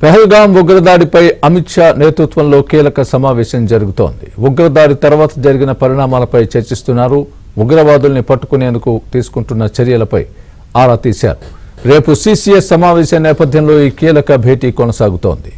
పెహల్గాం ఉగ్రదాడిపై అమిత్ షా నేతృత్వంలో కీలక సమావేశం జరుగుతోంది. ఉగ్రదాడి తర్వాత జరిగిన పరిణామాలపై చర్చిస్తున్నారు. ఉగ్రవాదుల్ని పట్టుకునేందుకు తీసుకుంటున్న చర్యలపై ఆరా తీశారు. రేపు సిసిఎస్ సమావేశం నేపథ్యంలో ఈ కీలక భేటీ కొనసాగుతోంది.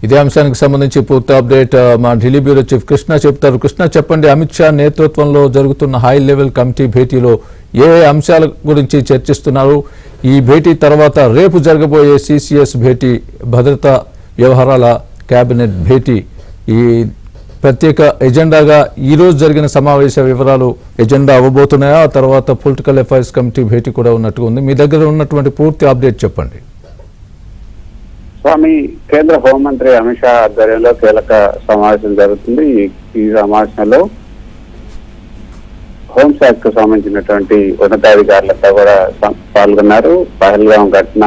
ఇదే అంశానికి సంబంధించి పూర్తి అప్డేట్ మా ఢిల్లీ బ్యూరో చీఫ్ కృష్ణ చెప్తారు. కృష్ణ, చెప్పండి, అమిత్ షా నేతృత్వంలో జరుగుతున్న హై లెవెల్ కమిటీ భేటీలో ఏ అంశాల గురించి చర్చిస్తున్నారు? ఈ భేటీ తర్వాత రేపు జరగబోయే సిసిఎస్ భేటీ, భద్రతా వ్యవహారాల కేబినెట్ భేటీ, ఈ ప్రత్యేక ఎజెండాగా ఈ రోజు జరిగిన సమావేశ వివరాలు ఎజెండా అవ్వబోతున్నాయా? ఆ తర్వాత పొలిటికల్ అఫైర్స్ కమిటీ భేటీ కూడా ఉన్నట్టుగా ఉంది. మీ దగ్గర ఉన్నటువంటి పూర్తి అప్డేట్ చెప్పండి. స్వామి, కేంద్ర హోంమంత్రి అమిత్ షా ఆధ్వర్యంలో కీలక సమావేశం జరుగుతుంది. ఈ సమావేశంలో హోంశాఖకు సంబంధించినటువంటి ఉన్నతాధికారులంతా కూడా పాల్గొన్నారు. పహల్గాం ఘటన,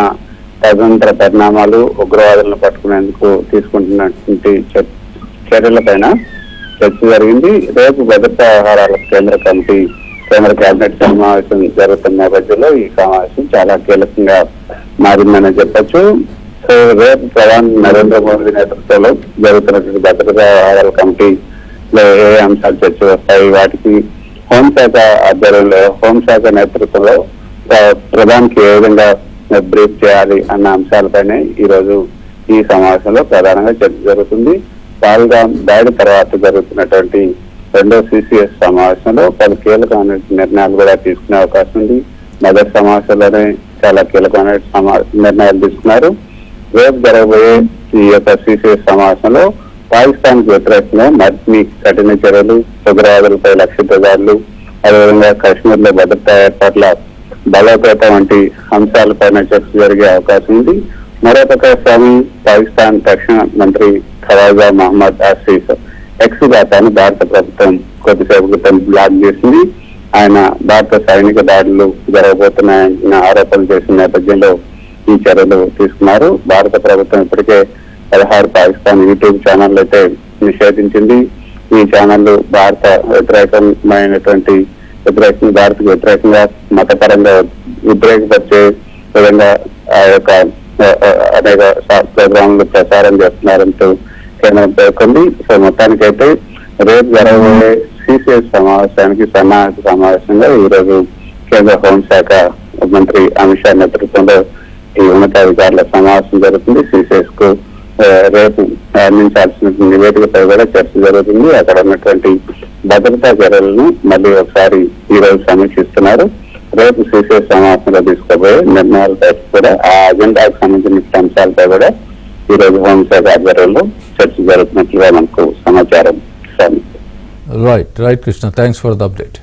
తదనంతర పరిణామాలు, ఉగ్రవాదులను పట్టుకునేందుకు తీసుకుంటున్నటువంటి చర్యలపైన చర్చ జరిగింది. రేపు భద్రతా వ్యవహారాల కేంద్ర కేబినెట్ సమావేశం జరుగుతున్న నేపథ్యంలో ఈ సమావేశం చాలా కీలకంగా మారిందని చెప్పొచ్చు. సో రేపు ప్రధాని నరేంద్ర మోదీ నేతృత్వంలో జరుగుతున్నటువంటి భద్రతా వ్యవహారాల కమిటీలో ఏ అంశాలు చర్చ వస్తాయి, వాటికి హోంశాఖ ఆధ్వర్యంలో హోంశాఖ నేతృత్వంలో ప్రధానికి ఏ విధంగా బ్రీఫ్ చేయాలి అన్న అంశాలపైనే ఈ రోజు ఈ సమావేశంలో ప్రధానంగా చర్చ జరుగుతుంది. పహల్గాం దాడి తర్వాత జరుగుతున్నటువంటి రెండో సిసిఎస్ సమావేశంలో పలు కీలకమైన నిర్ణయాలు కూడా తీసుకునే అవకాశం ఉంది. మొదటి సమావేశంలోనే చాలా కీలకమైన నిర్ణయాలు తీసుకున్నారు. రేపు జరగబోయే ఈ యొక్క సిసిఎస్ సమావేశంలో పాకిస్తాన్ కు వ్యతిరేకంగా మరిన్ని కఠిన చర్యలు, ఉగ్రవాదులపై లక్ష్య దాడులు, అదేవిధంగా కాశ్మీర్ లో భద్రతా ఏర్పాట్ల బలోపేతం వంటి అంశాలపైన చర్చ జరిగే అవకాశం ఉంది. మరోపక్క స్వామి, పాకిస్తాన్ రక్షణ మంత్రి ఖవాజా మహమ్మద్ ఆసిఫ్ ఎక్స్ ఖాతాను భారత ప్రభుత్వం కొద్దిసేపు క్రితం బ్లాక్ చేసింది. ఆయన భారత సైనిక దాడులు జరగబోతున్నాయన్న ఆరోపణలు చేసిన నేపథ్యంలో ఈ చర్యలు తీసుకున్నారు. భారత ప్రభుత్వం ఇప్పటికే 16 పాకిస్తాన్ యూట్యూబ్ ఛానల్ అయితే నిషేధించింది. ఈ ఛానళ్లు భారత వ్యతిరేకమైనటువంటి భారత్కు వ్యతిరేకంగా మతపరంగా ఉద్రేకపరిచే విధంగా ఆ యొక్క అనేక ప్రోగ్రాంలు ప్రసారం చేస్తున్నారంటూ కేంద్రం పేర్కొంది. సో మొత్తానికైతే రేపు జరగబోయే సిసిఎస్ సమావేశానికి సన్నాహక సమావేశంగా ఈ రోజు కేంద్ర హోంశాఖ మంత్రి అమిత్ షా నేతృత్వంలో ఈ ఉన్నతాధికారుల సమావేశం జరుగుతుంది. సిసిఎస్ కు రేపు అందించాల్సిన నివేదికపై కూడా చర్చ జరుగుతుంది. అక్కడ ఉన్నటువంటి భద్రతా చర్యలను మళ్ళీ ఒకసారి ఈ రోజు సమీక్షిస్తున్నారు. రేపు సిసిఎస్ సమావేశంలో తీసుకోబోయే నిర్ణయాలపై కూడా ఆ అజెండాకు సంబంధించిన అంశాలపై కూడా ఈ రోజు హోంశాఖ ఆధ్వర్యంలో చర్చ జరుగుతున్నట్లుగా మనకు సమాచారం. Right Krishna, thanks for the update.